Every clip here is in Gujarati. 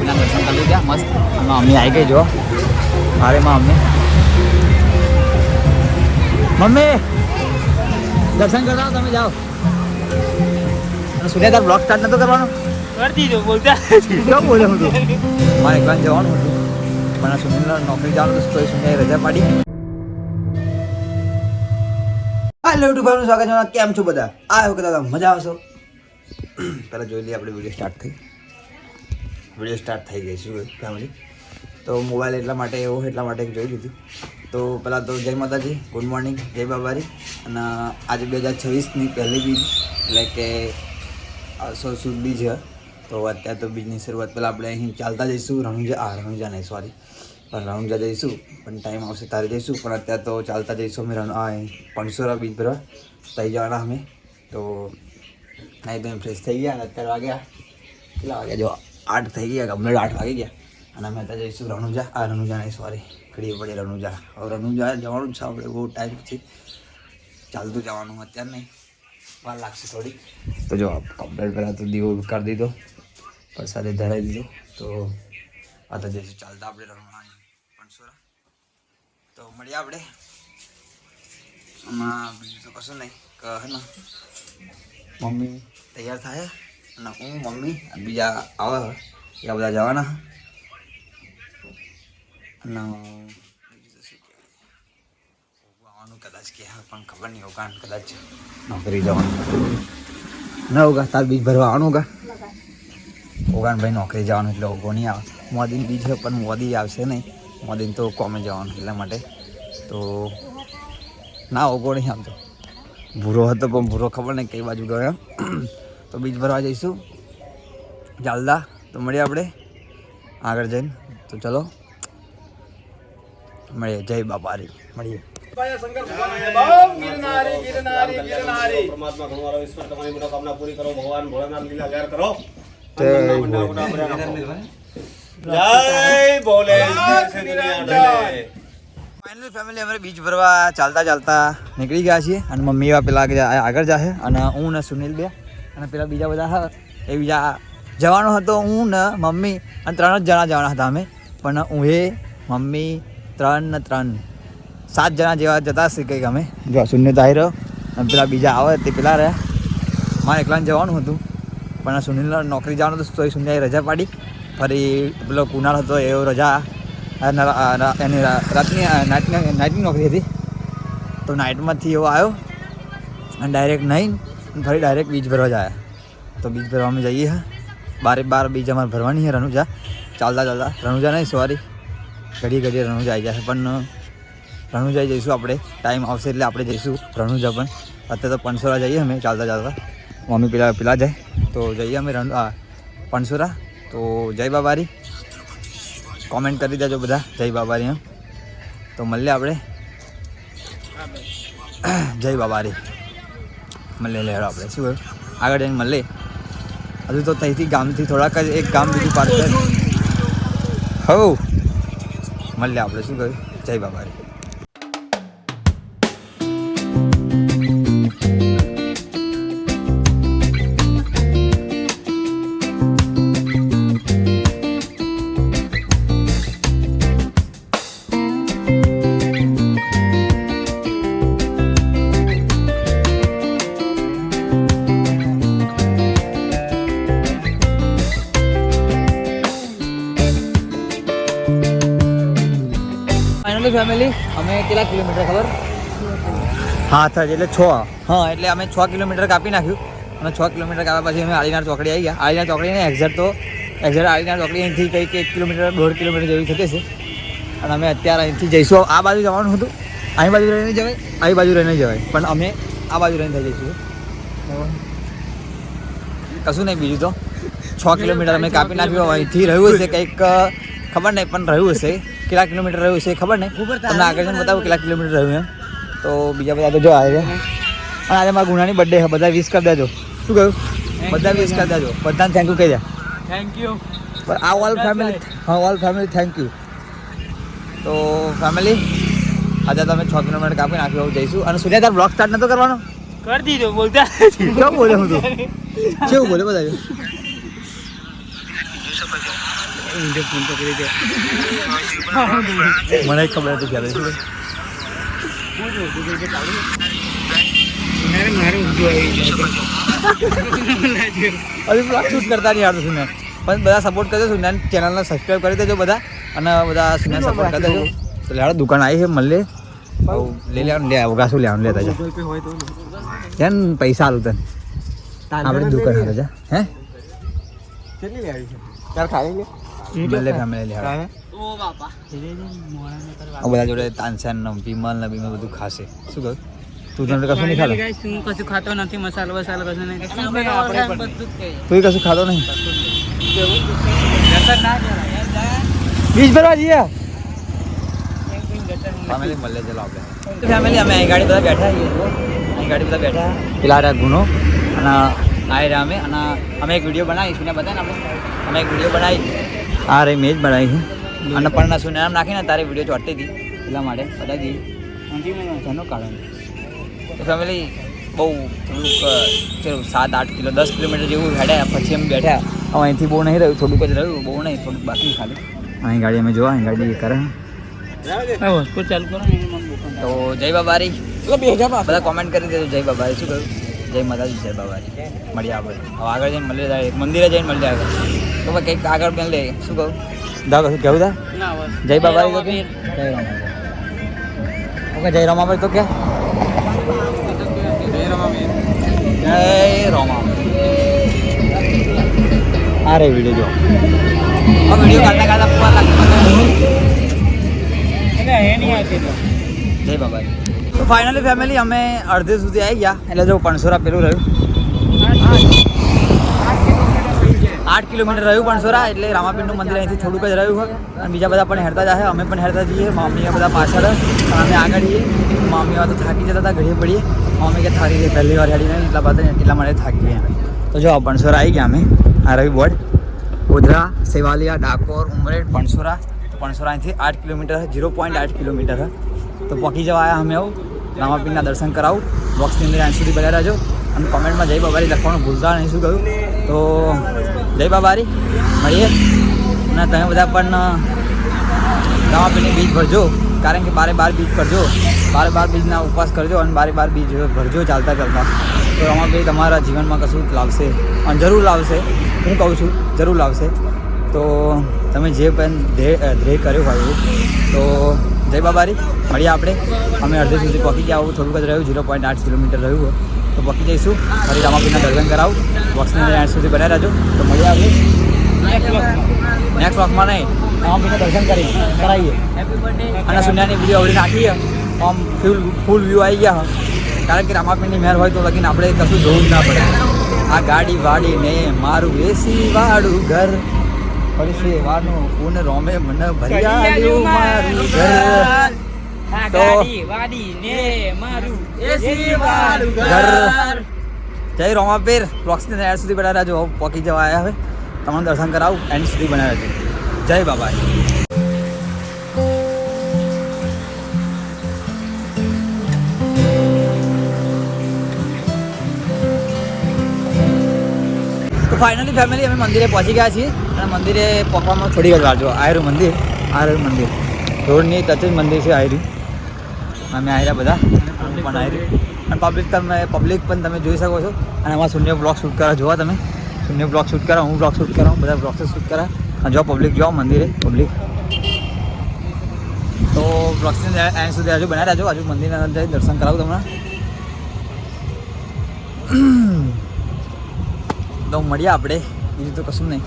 મમ્મીના દર્શન કરી લીધા મસ્ત. મમ્મી આવી ગઈ જો. અરે મમ્મી દર્શન કરતા તમે જાઓ. સુનિયા તાર બ્લોગ સ્ટાર્ટ નતો કરવાનો? કરી દીધો બોલતા કેમ બોલે હું તું? મારે એકવાર જવાનું હતું પણ સુનિલ નોકરી જવાનું હતું તો સુનિયાએ રજા પાડી. હેલો યુટ્યુબ ભાઈનું સ્વાગત છે. કેમ છો બધા? આ વખત દાદા મજા આવશો. પહેલાં જોઈ લઈએ આપણે વિડીયો સ્ટાર્ટ થઈ ગઈ છે ફેમિલી. તો મોબાઈલ એટલા માટે જોઈ લીધું. તો પહેલાં તો જય માતાજી, ગુડ મોર્નિંગ, જય બાબારી. અને આજે 2026ની પહેલી બીજ એટલે કે સુદ બીજ છે. તો અત્યારે તો બીજની શરૂઆત પહેલાં આપણે અહીં ચાલતા જઈશું રણુજા જઈશું પણ ટાઈમ આવશે તારે જઈશું. પણ અત્યારે તો ચાલતા જઈશું અમે પણસોરા બીજ ભરવા થઈ જવાના અમે. તો નહીં તો ફ્રેશ થઈ ગયા. અત્યારે વાગ્યા કેટલા વાગ્યા જો 8 થઈ ગયા, કમ્પ્લીટ 8 વાગી ગયા. અને અમે અત્યારે જઈશું ઘડી પડે રણુજા. હવે રણુજા જવાનું છે આપણે બહુ ટાઈમ પછી ચાલતું જવાનું. અત્યારે નહીં, વાર લાગશે થોડી. તો જો કમ્પ્લીટ પહેલાં તો દીવો કરી દીધો, પ્રસાદે ધરાવી દીધો. તો આ તો જઈશું ચાલતા આપણે રણુજા પણસોરા. તો મળીએ આપણે આમાં. બીજું તો કશું નહીં હે ને. મમ્મી તૈયાર થાય અને હું મમ્મી બીજા આવે એ બધા જવાના. અને આવવાનું કદાચ કે પણ ખબર નહીં હોગા. કદાચ નોકરી જવાનું ના હોગા. તાર બીજ ભરવા આવવાનું હોગા. ઓગાન ભાઈ નોકરી જવાનું એટલે ઓગો નહીં આવે. મોદીની બીજ છે પણ મોદી આવશે નહીં. મોદીને તો કોમે જવાનું એટલા માટે તો ના ઓગો નહીં આવતો. ભૂરો હતો પણ ભૂરો ખબર નહીં કઈ બાજુ ગયો. તો બીજ ભરવા જઈશું ચાલતા. તો મળીએ આપણે આગળ જઈને. તો ચલો મળીએ. જય બાબારી. મળીએ. પરમાત્મા ઘણો ઈશ્વર તમારી મનોકામના પૂરી કરો. ભગવાન ભોળાનાથ લીલા લહેર કરો. જય બોલે. ફાઇનલી ફેમિલી અમે બીચ ભરવા ચાલતા નીકળી ગયા છીએ. અને મમ્મી એવા પેલા આગળ જશે અને હું ને સુનિલ બે અને પેલા બીજા બધા એ બીજા જવાનો હતો. હું ને મમ્મી અને 3 જ જણા જવાના હતા અમે. પણ હું મમ્મી 3 7 જણા જેવા જતા હશે કંઈક અમે. જો શૂન્ય તો આવી રહ્યો અને પેલા બીજા આવે તે પેલા રહ્યા. મારે એકલાને જવાનું હતું પણ સુનિલને નોકરી જવાનું હતું તો એ સુનિયાએ રજા પાડી. ફરી પેલો કુનાલ હતો એવો રજા એની રાતની નાઇટની નોકરી હતી. તો નાઇટમાંથી એવો આવ્યો અને ડાયરેક્ટ નહીં ફરી ડાયરેક્ટ બીજ ભરવા જાય. તો બીજ ભરવા અમે જઈએ. 12 બીજ અમારે ભરવાની છે રણુજા. ચાલતા રણુજા નહીં સોરી ઘડીએ રણુજા આવી જશે. પણ રણુજા જઈશું આપણે. ટાઈમ આવશે એટલે આપણે જઈશું રણુજા. પણ અત્યારે તો પણસોરા જઈએ અમે ચાલતા. મમ્મી પેલા જાય તો જઈએ અમે પણસોરા. તો જય બાબારી. કોમેન્ટ કરી દેજો બધા જય બાબારી. તો મળીએ આપણે. જય બાબારી મળીએ. લેડો આપણે શું કહ્યું આગળ જઈને મળીએ. હજુ તો ત્યાંથી ગામથી થોડાક જ એક ગામ બીજું પાર છે. મળીએ આપણે શું કહ્યું જય બાબારી. ફેમિલી અમે કેટલા કિલોમીટર ખબર? હા થાય એટલે 6. હા એટલે અમે 6 કિલોમીટર કાપી નાખ્યું. અને 6 કિલોમીટર કાપ્યા પછી અમે આળીનાર ચોકડી આવી ગયા. આળીનાર ચોકડી નહીં એક્ઝેક્ટ આળીનાર ચોકડી અહીંથી કંઈક 1 કિલોમીટર 1.5 કિલોમીટર જેવી થતી છે. અને અમે અત્યારે અહીંથી જઈશું. આ બાજુ જવાનું હતું. અહીં બાજુ રહીને જવાય, અહીં બાજુ રહીને જવાય. પણ અમે આ બાજુ રહીને થઈ જઈશું. કશું નહીં બીજું તો 6 કિલોમીટર અમે કાપી નાખ્યું. અહીંથી રહ્યું હશે કંઈક ખબર નહીં પણ રહ્યું હશે. કેટલા કિલોમીટર રહ્યું છે ખબર નહીં. તમને આગળ જઈને બતાવું કેટલા કિલોમીટર રહ્યું એમ. તો બીજા બધા તો જો આવે. અને આજે મારા ગુનાની બર્થડે છે. બધા વિશ કરી દેજો. શું કહ્યું? બધા વિશ કરી દેજો. બધાને થેન્ક યુ કહી દે. Thank you. આ ઓલ ફેમિલી થેન્ક યુ. તો ફેમિલી આજે તમે 6 કિલોમીટર કાપી નાખ્યું જઈશું. અને સુનિયા તાર બ્લોગ સ્ટાર્ટ નતો કરવાનો? કરી દીધો બોલતા કેમ બોલે હું તો કેવું બોલે બધા ઊંધે ફોન પકડી દે મને ખબર હતી ક્યારે છે મારે ઊંધું અભી બ્લોગ શૂટ કરતા નહીં આવડતું સુને પણ બધા સપોર્ટ કરજો સુને ચેનલને સબસ્ક્રાઈબ કરી દેજો બધા અને બધા સુને સપોર્ટ કરી દેજો તો લેવાડો દુકાન આવી છે મળીએ લઈ લેવાનું લે ઉગાસું લેવાનું લેતા જા યાર પૈસા આલું તને આપણે દુકાન આવે જા હે કેટલી લેવી છે ચાલ ખાઈ લે મળે ફેમિલી લેવા ઓ બાપા આ બધા જોડે તાનસેન ને વિમલ ને બીમલ બધું ખાશે શું કહું તું તને કશું નહીં ખાતો હું કશું ખાતો નથી મસાલો વસાલો કશું નહીં તું કશું ખાતો નહીં બીજ ભરવા જઈએ ફેમિલી મળે ચલો આપણે ફેમિલી અમે અહીં ગાડી બધા બેઠા છીએ અહીં ગાડી બધા બેઠા પેલા રહ્યા ગુનો અને આવી રહ્યા અને અમે એક વિડીયો બનાવી સુને બતાવે ને આપણે અમે એક વિડીયો બનાવી આ રહી મેં જ બનાવી છે અને પણ સુને નામ નાખીને તારે વિડીયો ચોટતી હતી એટલા માટે બતાવી દીધી તેનું કારણ તો ફેમિલી બહુ થોડુંક 7-8 કિલો 10 કિલોમીટર જેવું હેડ્યા પછી અમે બેઠા હવે અહીંથી બહુ નહીં રહ્યું થોડુંક જ રહ્યું બહુ નહીં થોડુંક બાકી ખાલી અહીં ગાડી અમે જોવા અહીં ગાડી કરે ચાલુ કરો તો જય બાબારી બધા કોમેન્ટ કરી દેજો જય બાબારી શું કહ્યું જય માતાજી જય બાબારી મળીએ આપણે હવે આગળ જઈને મળીએ જાય મંદિરે જઈને મળીએ આગળ તો ભાઈ કંઈક આગળ મળીએ શું કહું દા કશું કેવું દા જય બાબારી તો કે જય રામ ઓકે જય રામાભાઈ તો કે જય રામા આ રે વિડીયો જો આ વિડીયો કાઢતા કાઢતા પૂરા લાગે જય બાબા તો ફાઇનલી ફેમિલી અમે અડધે સુધી આવી ગયા એટલે જો પણસોરા પેલું રહ્યું 8 કિલોમીટર રહ્યું પણસોરા એટલે રામાપીરનું મંદિર અહીંથી થોડુંક જ રહ્યું હોય અને બીજા બધા પણ હેરતા જાય અમે પણ હેરતા જઈએ મમ્મીએ બધા પાછળ અમે આગળ જઈએ મમ્મીઓ તો થાકી જતા હતા ઘડીએ પડીએ મમ્મી કે થાકી ગઈ પહેલી વાર હેડી નહીં એટલા માટે થાકી ગયા તો જો પણસોરા આવી ગયા અમે આ રવિ બોર્ડ ગોધરા સેવાલિયા ડાકોર ઉમરેઠ પણસોરા પણસોરા અહીંથી 8 કિલોમીટર 0.8 કિલોમીટર તો પહોંચી જવા આવ્યા અમે આવું રામાપીરના દર્શન કરાવું બોક્સની અંદર અહીં સુધી બધા રહેજો અને કોમેન્ટમાં જય બાબારી લખવાનું ભૂલતા નહીં શું કહ્યું તો જય બાબારી મળીએ અને તમે બધા પણ રામાપીરની બીજ ભરજો કારણ કે 12 બીજ કરજો 12 બીજના ઉપવાસ કરજો અને 12 બીજ ભરજો ચાલતા ચાલતા તો રામાપીર તમારા જીવનમાં કશું લાવશે અને જરૂર લાવશે હું કહું છું જરૂર લાવશે તો તમે જે પણ ધ્યેય કર્યો હોય એવું તો જય બાબારી મળીએ આપણે અમે અડધે સુધી પહોંચી ગયા આવું થોડુંક જ રહ્યું 0.8 કિલોમીટર રહ્યું હોય તો પહોંચી જઈશું ફરી રામાપીરના દર્શન કરાવું બોક્સની અંદર એન્ડ સુધી બનાવી રહેજો તો મળીએ આપણે નેક્સ્ટ વોકમાં નહીં રામાપીરના દર્શન કરાવીએ અને શૂન્યાની વિડીયો અવડી નાખીએ આમ ફૂલ વ્યૂ આવી ગયા કારણ કે રામાપીરની મહેર હોય તો લગીને આપણે કશું જોવું જ ના પડે આ ગાડી વાડીને મારું એસી વાળું ઘર પરસેવાનું પૂન રોમે મને ભર્યા મારું ઘર તો ઘર જય રોમાપીર બ્લોક્સની એન્ડ સુધી બનાવ્યા રહેજો પહોંચી જવા આવ્યા હવે તમને દર્શન કરાવું એન્ડ સુધી બનાવ્યા છે જય બાબા તો ફાઇનલી ફેમિલી અમે મંદિરે પહોંચી ગયા છીએ અને મંદિરે પહોંચવામાં થોડી વાર વાંચો આયરું મંદિર રોડની ટચ જ મંદિર છે આયરું અમે આયરા બધા પણ આયરું અને પબ્લિક પણ તમે જોઈ શકો છો અને એમાં શૂન્ય બ્લોગ શૂટ કરા જોવા તમે શૂન્ય બ્લોગ શૂટ કરા હું બ્લોગ શૂટ કરાવું બધા બ્લોગ શૂટ કરા અને જો પબ્લિક જાઓ મંદિરે પબ્લિક તો બ્લોગ્સની એન્ડ સુધી હજુ બનાવી રહેજો હજુ મંદિરના અંદર જઈ દર્શન કરાવું તમને તો મળીએ આપણે બીજું તો કશું નહીં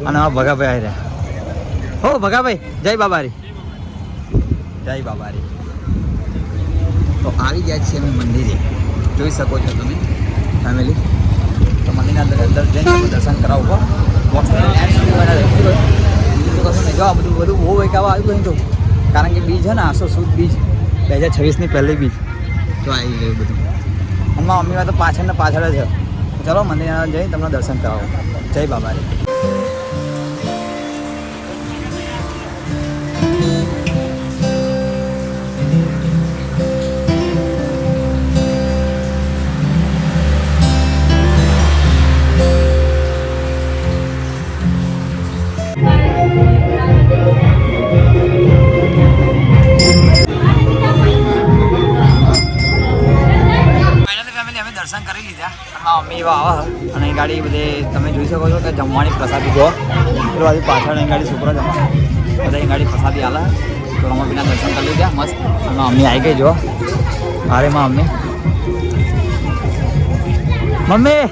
અને હા ભગાભાઈ આવી રહ્યા હો ભગાભાઈ જય બાબારી તો આવી ગયા છીએ અમે મંદિરે જોઈ શકો છો તમે ફેમિલી તો મંદિરના અંદર જઈને દર્શન કરાવો બીજું તો કશું નહીં જો આ બધું બહુ એકાવા આવ્યું નહીં તો કારણ કે બીજ છે ને 800 શુદ્ધ બીજ 2026ની પહેલી બીજ તો આવી ગયું બધું અને મમ્મીમાં તો પાછળ જ છે ચલો મંદિરના જઈને તમને દર્શન કરાવો જય બાબારી ફાઇનલી ફેમિલી અમે દર્શન કરી લીધા અને મમ્મી એવા આવે અને અહીં ગાડી બધે તમે જોઈ શકો છો કે જમવાની પ્રસાદી જો પેલો હજી પાછળ અહીં ગાડી છોકરો જમા બધા અહીં ગાડી પ્રસાદી આલે તો મમ્મીના દર્શન કરી લીધા મસ્ત અને મમ્મી આવી ગઈ જો અરે મમ્મી મમ્મી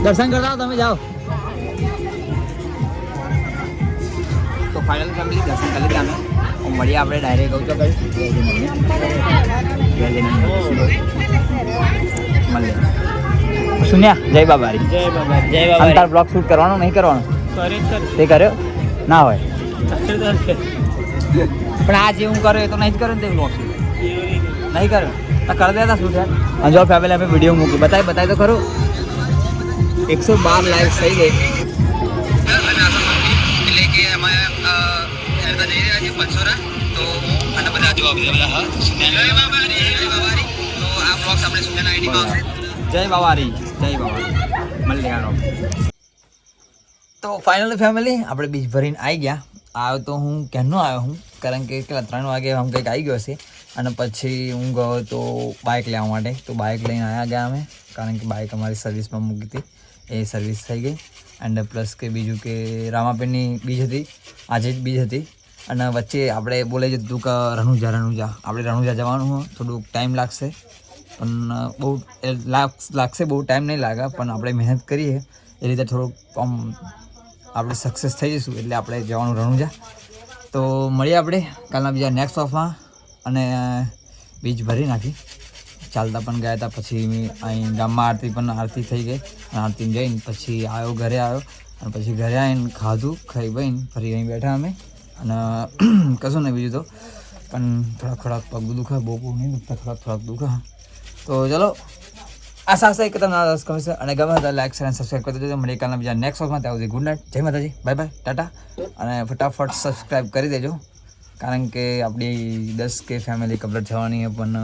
દર્શન કરતા તમે જાઓ તો ફાઇનલ ફેમિલી દર્શન કરી લીધા અમે મળીએ આપણે ડાયરેક્ટ કહું તો કઈ સુન્યા જય બાબારી જય બાબા જય બાબા અંતર બ્લોગ શૂટ કરવાનો નહીં કરવાનો તે કર્યો ના હોય પણ આ જે હું કર્યો એ તો નહીં જ કર્યો ને તે બ્લોગ શૂટ નહીં કર્યો તો કરી દેતા શૂટ યાર અને જો ફેમિલી અમે વિડીયો મૂકી બતાવી તો ખરું 112 લાઈક્સ થઈ ગઈ એટલે કે અમે હેરતા જઈ રહ્યા છીએ પંચોરા તો અને બધા જવાબ બધા હા જય બાબારી તો આ બ્લોગ્સ આપણે સુનેના આઈડીમાં આવશે જય બાબારી મલ્યાણો તો ફાઇનલી ફેમિલી આપણે બીચ ભરીને આવી ગયા આવ્યો તો હું ક્યાંનો આવ્યો હું કારણ કે કેટલા 3 વાગે આમ કંઈક આવી ગયો હશે અને પછી હું ગયો તો બાઇક લેવા માટે તો બાઇક લઈને આવ્યા ગયા અમે કારણ કે બાઇક અમારી સર્વિસમાં મૂકી હતી એ સર્વિસ થઈ ગઈ એન્ડ પ્લસ કે બીજું કે રામાપીરની બીજ હતી આજે જ બીજ હતી અને વચ્ચે આપણે બોલાઈ જતું હતું કે રણુજા આપણે રણુજા જવાનું હોય થોડુંક ટાઈમ લાગશે પણ બહુ લાગશે બહુ ટાઈમ નહીં લાગે પણ આપણે મહેનત કરીએ એ રીતે થોડુંક આમ આપણે સક્સેસ થઈ જઈશું એટલે આપણે જવાનું રણુજા તો મળીએ આપણે કાલના બીજા નેક્સ્ટ ઓફમાં અને બીજ ભરી નાખી ચાલતા પણ ગયા હતા પછી અહીં ગામમાં આરતી થઈ ગઈ અને આરતીને જઈને પછી ઘરે આવ્યો અને પછી ઘરે આવીને ખાધું ખાઈ બહીને ફરી અહીં બેઠા અમે અને કશું નહીં બીજું તો પણ થોડાક પગ દુખે બહુ નહીં દુખતા થોડાક દુખે તો ચલો આશા છે કે તમને રસ ગમશે અને ગમે તો લાઈક શેર અને સબસ્ક્રાઈબ કરી દેજો મળીએ કાલના બીજા નેક્સ્ટ વોકમાં ત્યાં સુધી ગુડ નાઇટ જય માતાજી બાય બાય ટાટા અને ફટાફટ સબસ્ક્રાઈબ કરી દેજો કારણ કે આપણી 10K ફેમિલી કમ્પ્લીટ થવાની પણ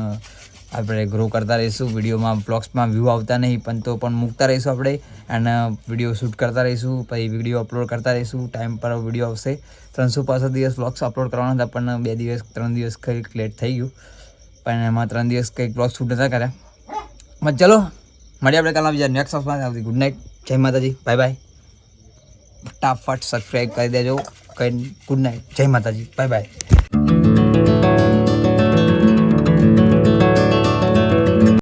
આપણે ગ્રો કરતા રહીશું વિડીયોમાં બ્લોગ્સમાં વ્યૂ આવતા નહીં પણ તો પણ મૂકતા રહીશું આપણે અને વિડીયો શૂટ કરતા રહીશું પછી વિડીયો અપલોડ કરતા રહીશું ટાઈમ પર વિડીયો આવશે 365 દિવસ બ્લોગ્સ અપલોડ કરવાના હતા પણ 2 દિવસ 3 દિવસ કંઈક લેટ થઈ ગયું પણ એમાં 3 દિવસ કંઈક બ્લોગ શૂટ નતા કર્યા મત ચલો મળીએ આપણે કાલના બીજા નેક્સ્ટ ઓફમાં ગુડ નાઇટ જય માતાજી બાય બાય ફટાફટ સબસ્ક્રાઈબ કરી દેજો કઈ ગુડ નાઇટ જય માતાજી બાય બાય